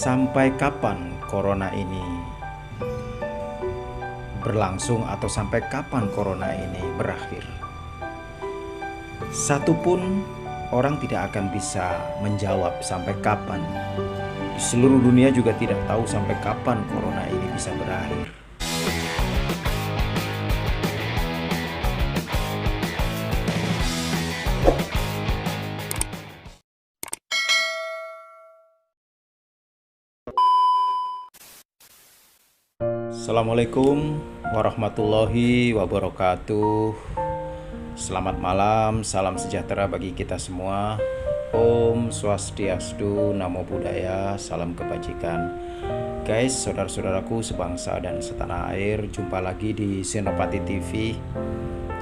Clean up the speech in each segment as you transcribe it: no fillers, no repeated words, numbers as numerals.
Sampai kapan corona ini berlangsung atau sampai kapan corona ini berakhir? Satupun orang tidak akan bisa menjawab sampai kapan. Di seluruh dunia juga tidak tahu sampai kapan corona ini bisa berakhir. Assalamualaikum warahmatullahi wabarakatuh. Selamat malam, salam sejahtera bagi kita semua. Om Swastiastu, Namo Buddhaya, salam kebajikan. Guys, saudara-saudaraku sebangsa dan setanah air, jumpa lagi di Senopati TV.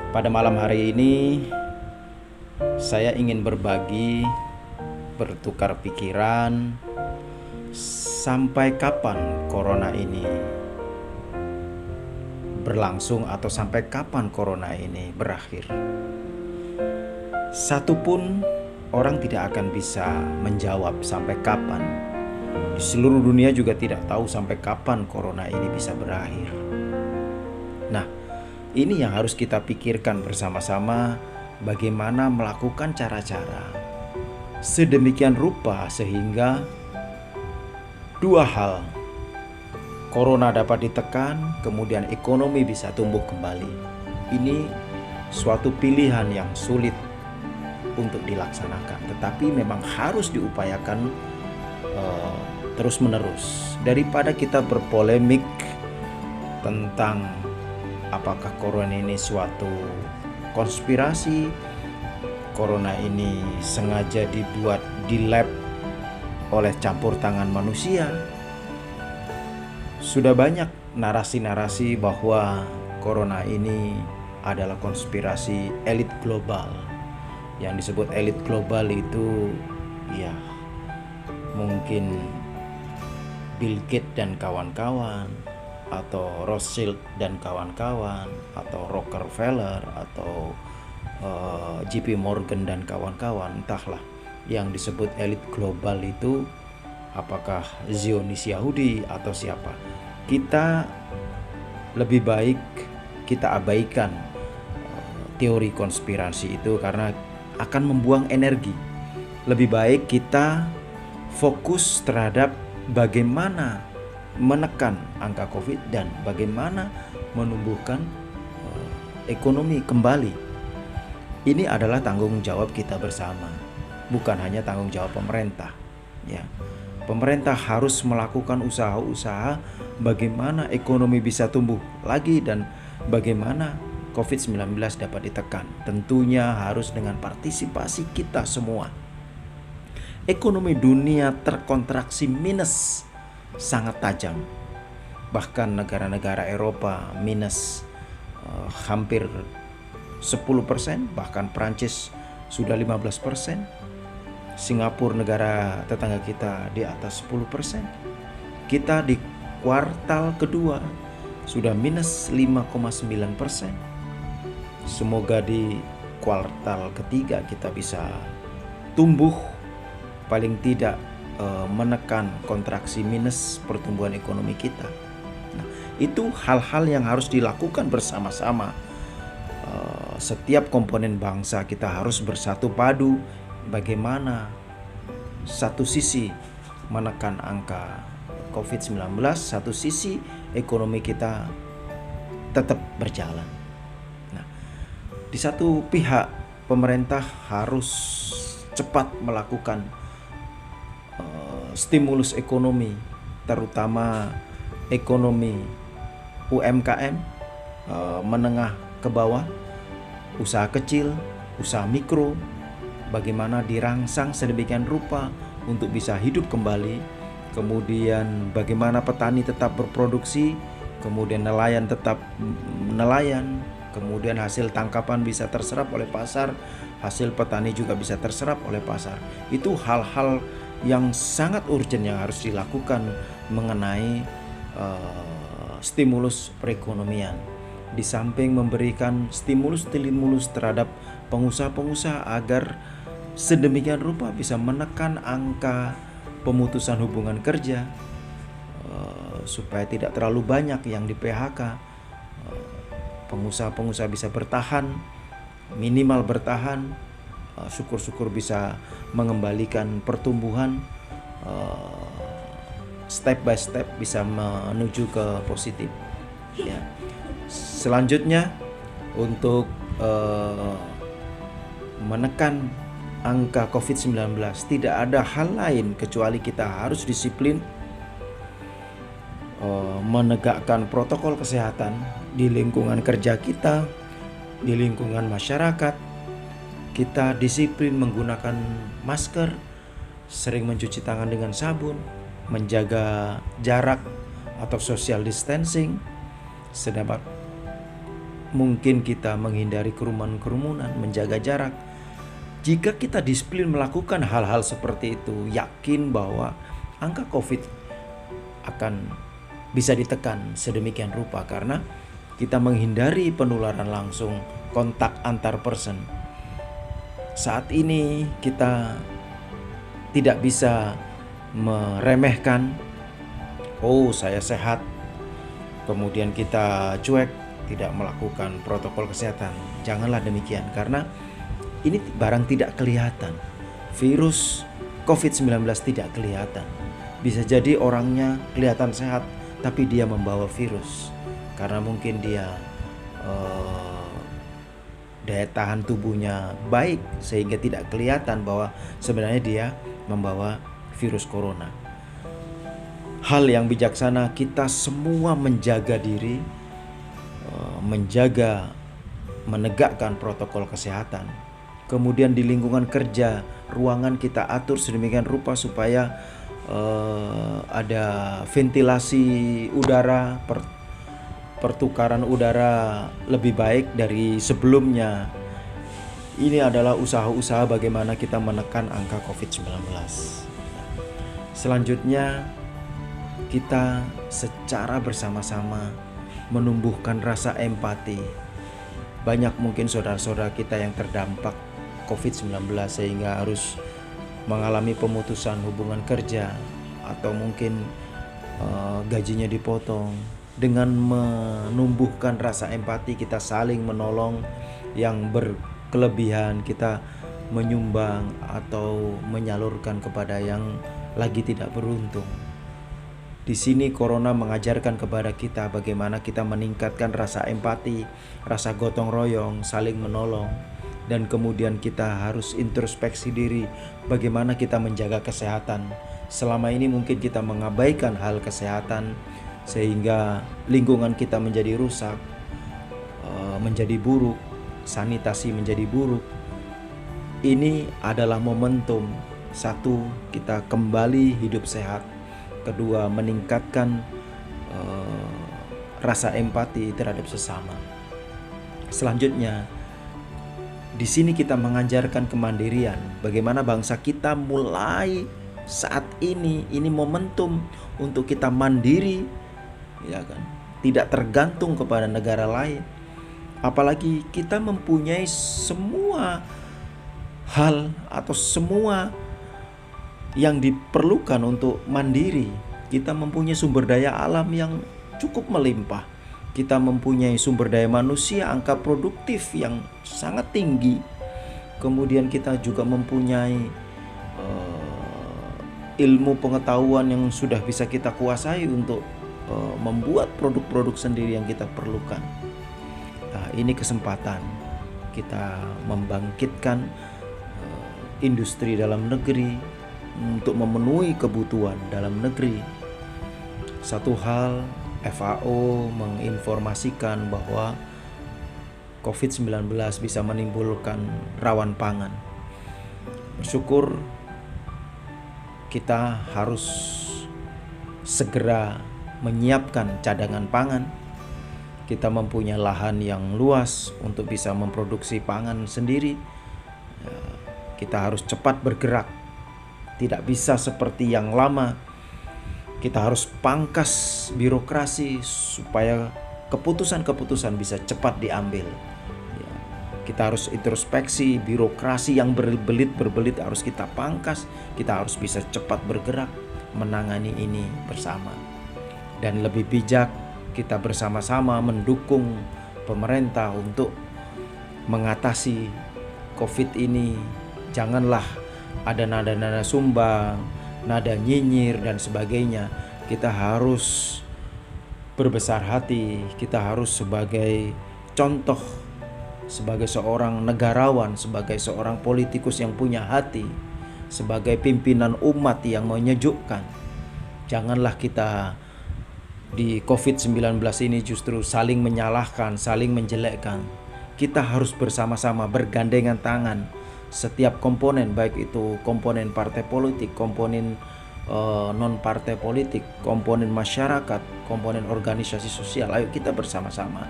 Pada malam hari ini saya ingin berbagi, bertukar pikiran. Sampai kapan corona ini berlangsung atau sampai kapan corona ini berakhir? Satupun orang tidak akan bisa menjawab sampai kapan. Di seluruh dunia juga tidak tahu sampai kapan corona ini bisa berakhir. Nah, ini yang harus kita pikirkan bersama-sama, bagaimana melakukan cara-cara sedemikian rupa sehingga dua hal: corona dapat ditekan, kemudian ekonomi bisa tumbuh kembali. Ini suatu pilihan yang sulit untuk dilaksanakan, tetapi memang harus diupayakan terus-menerus. Daripada kita berpolemik tentang apakah corona ini suatu konspirasi, corona ini sengaja dibuat di lab oleh campur tangan manusia. Sudah banyak narasi-narasi bahwa corona ini adalah konspirasi elit global. Yang disebut elit global itu ya mungkin Bill Gates dan kawan-kawan, atau Rothschild dan kawan-kawan, atau Rockefeller, atau JP Morgan dan kawan-kawan. Entahlah yang disebut elit global itu apakah Zionis Yahudi atau siapa. Kita lebih baik kita abaikan teori konspirasi itu karena akan membuang energi. Lebih baik kita fokus terhadap bagaimana menekan angka COVID dan bagaimana menumbuhkan ekonomi kembali. Ini adalah tanggung jawab kita bersama, bukan hanya tanggung jawab pemerintah. Ya, pemerintah harus melakukan usaha-usaha bagaimana ekonomi bisa tumbuh lagi dan bagaimana COVID-19 dapat ditekan. Tentunya harus dengan partisipasi kita semua. Ekonomi dunia terkontraksi minus sangat tajam. Bahkan negara-negara Eropa minus hampir 10%, bahkan Prancis sudah 15%. Singapura, negara tetangga kita, di atas 10%. Kita di kuartal kedua sudah minus 5,9%. Semoga di kuartal ketiga kita bisa tumbuh, paling tidak menekan kontraksi minus pertumbuhan ekonomi kita. Nah, itu hal-hal yang harus dilakukan bersama-sama. Setiap komponen bangsa kita harus bersatu padu. Bagaimana satu sisi menekan angka COVID-19, satu sisi ekonomi kita tetap berjalan. Nah, di satu pihak pemerintah harus cepat melakukan stimulus ekonomi, terutama ekonomi UMKM, menengah ke bawah, usaha kecil, usaha mikro. Bagaimana dirangsang sedemikian rupa untuk bisa hidup kembali. Kemudian bagaimana petani tetap berproduksi, kemudian nelayan tetap nelayan, kemudian hasil tangkapan bisa terserap oleh pasar, hasil petani juga bisa terserap oleh pasar. Itu hal-hal yang sangat urgent yang harus dilakukan mengenai stimulus perekonomian. Di samping memberikan stimulus terhadap pengusaha-pengusaha agar sedemikian rupa bisa menekan angka pemutusan hubungan kerja, supaya tidak terlalu banyak yang di PHK. Pengusaha-pengusaha bisa bertahan, minimal bertahan, syukur-syukur bisa mengembalikan pertumbuhan, step by step bisa menuju ke positif. Ya. Selanjutnya untuk menekan angka COVID-19 tidak ada hal lain kecuali kita harus disiplin, menegakkan protokol kesehatan di lingkungan kerja kita, di lingkungan masyarakat. Kita disiplin menggunakan masker, sering mencuci tangan dengan sabun, menjaga jarak atau social distancing, sedapat mungkin kita menghindari kerumunan, menjaga jarak. Jika kita disiplin melakukan hal-hal seperti itu, yakin bahwa angka COVID akan bisa ditekan sedemikian rupa karena kita menghindari penularan langsung, kontak antar person. Saat ini kita tidak bisa meremehkan, oh saya sehat, kemudian kita cuek, tidak melakukan protokol kesehatan. Janganlah demikian, karena ini barang tidak kelihatan. Virus COVID-19 tidak kelihatan. Bisa jadi orangnya kelihatan sehat, tapi dia membawa virus. Karena mungkin dia daya tahan tubuhnya baik, sehingga tidak kelihatan bahwa sebenarnya dia membawa virus corona. Hal yang bijaksana kita semua menjaga diri, menegakkan protokol kesehatan. Kemudian di lingkungan kerja, ruangan kita atur sedemikian rupa supaya ada ventilasi udara, pertukaran udara lebih baik dari sebelumnya. Ini adalah usaha-usaha bagaimana kita menekan angka COVID-19. Selanjutnya, kita secara bersama-sama menumbuhkan rasa empati. Banyak mungkin saudara-saudara kita yang terdampak COVID-19 sehingga harus mengalami pemutusan hubungan kerja atau mungkin gajinya dipotong. Dengan menumbuhkan rasa empati, kita saling menolong. Yang berkelebihan kita menyumbang atau menyalurkan kepada yang lagi tidak beruntung. Di sini corona mengajarkan kepada kita bagaimana kita meningkatkan rasa empati, rasa gotong royong, saling menolong. Dan kemudian kita harus introspeksi diri, bagaimana kita menjaga kesehatan. Selama ini mungkin kita mengabaikan hal kesehatan sehingga lingkungan kita menjadi rusak, menjadi buruk, sanitasi menjadi buruk. Ini adalah momentum. Satu, kita kembali hidup sehat. Kedua, meningkatkan rasa empati terhadap sesama. Selanjutnya, di sini kita mengajarkan kemandirian. Bagaimana bangsa kita mulai saat ini momentum untuk kita mandiri, ya kan? Tidak tergantung kepada negara lain. Apalagi kita mempunyai semua hal atau semua yang diperlukan untuk mandiri. Kita mempunyai sumber daya alam yang cukup melimpah. Kita mempunyai sumber daya manusia, angka produktif yang sangat tinggi. Kemudian kita juga mempunyai ilmu pengetahuan yang sudah bisa kita kuasai untuk membuat produk-produk sendiri yang kita perlukan. Nah, ini kesempatan kita membangkitkan industri dalam negeri untuk memenuhi kebutuhan dalam negeri. Satu hal, FAO menginformasikan bahwa COVID-19 bisa menimbulkan rawan pangan. Bersyukur kita harus segera menyiapkan cadangan pangan. Kita mempunyai lahan yang luas untuk bisa memproduksi pangan sendiri. Kita harus cepat bergerak. Tidak bisa seperti yang lama. Kita harus pangkas birokrasi supaya keputusan-keputusan bisa cepat diambil. Kita harus introspeksi, birokrasi yang berbelit-berbelit harus kita pangkas. Kita harus bisa cepat bergerak menangani ini bersama. Dan lebih bijak, kita bersama-sama mendukung pemerintah untuk mengatasi COVID ini. Janganlah ada nada-nada sumbang, nada nyinyir dan sebagainya. Kita harus berbesar hati, kita harus sebagai contoh, sebagai seorang negarawan, sebagai seorang politikus yang punya hati, sebagai pimpinan umat yang menyejukkan. Janganlah kita di COVID-19 ini justru saling menyalahkan, saling menjelekkan. Kita harus bersama-sama bergandengan tangan, setiap komponen, baik itu komponen partai politik, komponen non partai politik, komponen masyarakat, komponen organisasi sosial. Ayo kita bersama-sama.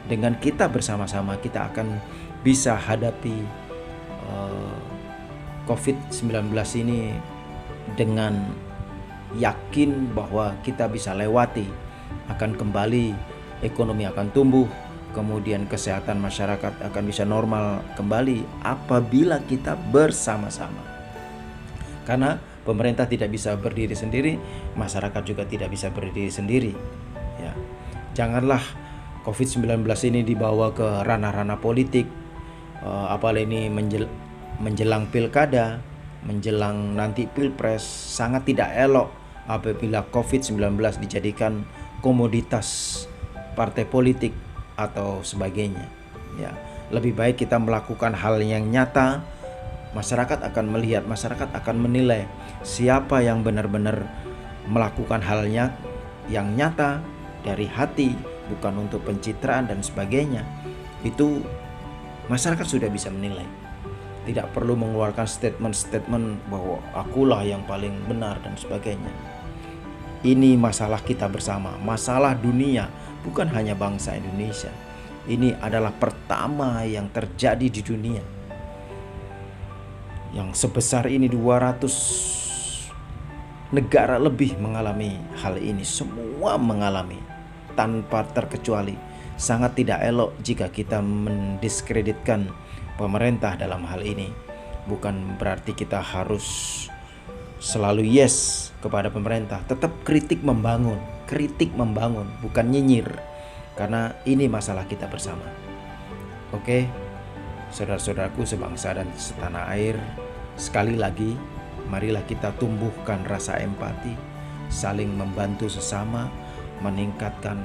Dengan kita bersama-sama kita akan bisa hadapi COVID-19 ini dengan yakin bahwa kita bisa lewati, akan kembali, ekonomi akan tumbuh, kemudian kesehatan masyarakat akan bisa normal kembali apabila kita bersama-sama. Karena pemerintah tidak bisa berdiri sendiri, masyarakat juga tidak bisa berdiri sendiri. Ya, janganlah COVID-19 ini dibawa ke ranah-ranah politik, apalagi ini menjelang pilkada, menjelang nanti pilpres. Sangat tidak elok apabila COVID-19 dijadikan komoditas partai politik atau sebagainya. Ya, lebih baik kita melakukan hal yang nyata. Masyarakat akan melihat, masyarakat akan menilai siapa yang benar-benar melakukan halnya yang nyata dari hati, bukan untuk pencitraan dan sebagainya. Itu masyarakat sudah bisa menilai. Tidak perlu mengeluarkan statement-statement bahwa akulah yang paling benar dan sebagainya. Ini masalah kita bersama, masalah dunia, bukan hanya bangsa Indonesia. Ini adalah pertama yang terjadi di dunia. Yang sebesar ini 200 negara lebih mengalami hal ini. Semua mengalami tanpa terkecuali. Sangat tidak elok jika kita mendiskreditkan pemerintah dalam hal ini. Bukan berarti kita harus selalu yes kepada pemerintah. Tetap kritik membangun, bukan nyinyir. Karena ini masalah kita bersama. Oke, saudara-saudaraku sebangsa dan setanah air, sekali lagi marilah kita tumbuhkan rasa empati, saling membantu sesama, meningkatkan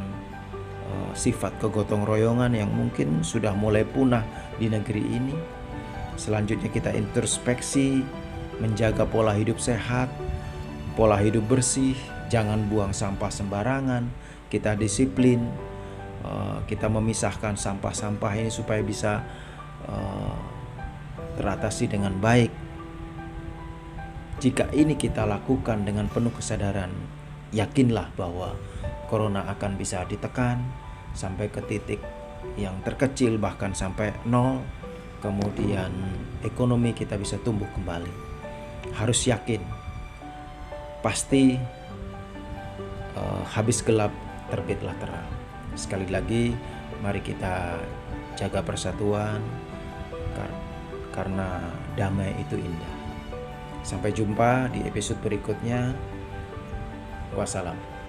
sifat kegotong royongan yang mungkin sudah mulai punah di negeri ini. Selanjutnya kita introspeksi, menjaga pola hidup sehat, pola hidup bersih, jangan buang sampah sembarangan, kita disiplin, kita memisahkan sampah-sampah ini supaya bisa teratasi dengan baik. Jika ini kita lakukan dengan penuh kesadaran, yakinlah bahwa corona akan bisa ditekan sampai ke titik yang terkecil, bahkan sampai nol. Kemudian ekonomi kita bisa tumbuh kembali. Harus yakin, pasti habis gelap terbitlah terang. Sekali lagi, mari kita jaga persatuan, karena damai itu indah. Sampai jumpa di episode berikutnya. Wassalam.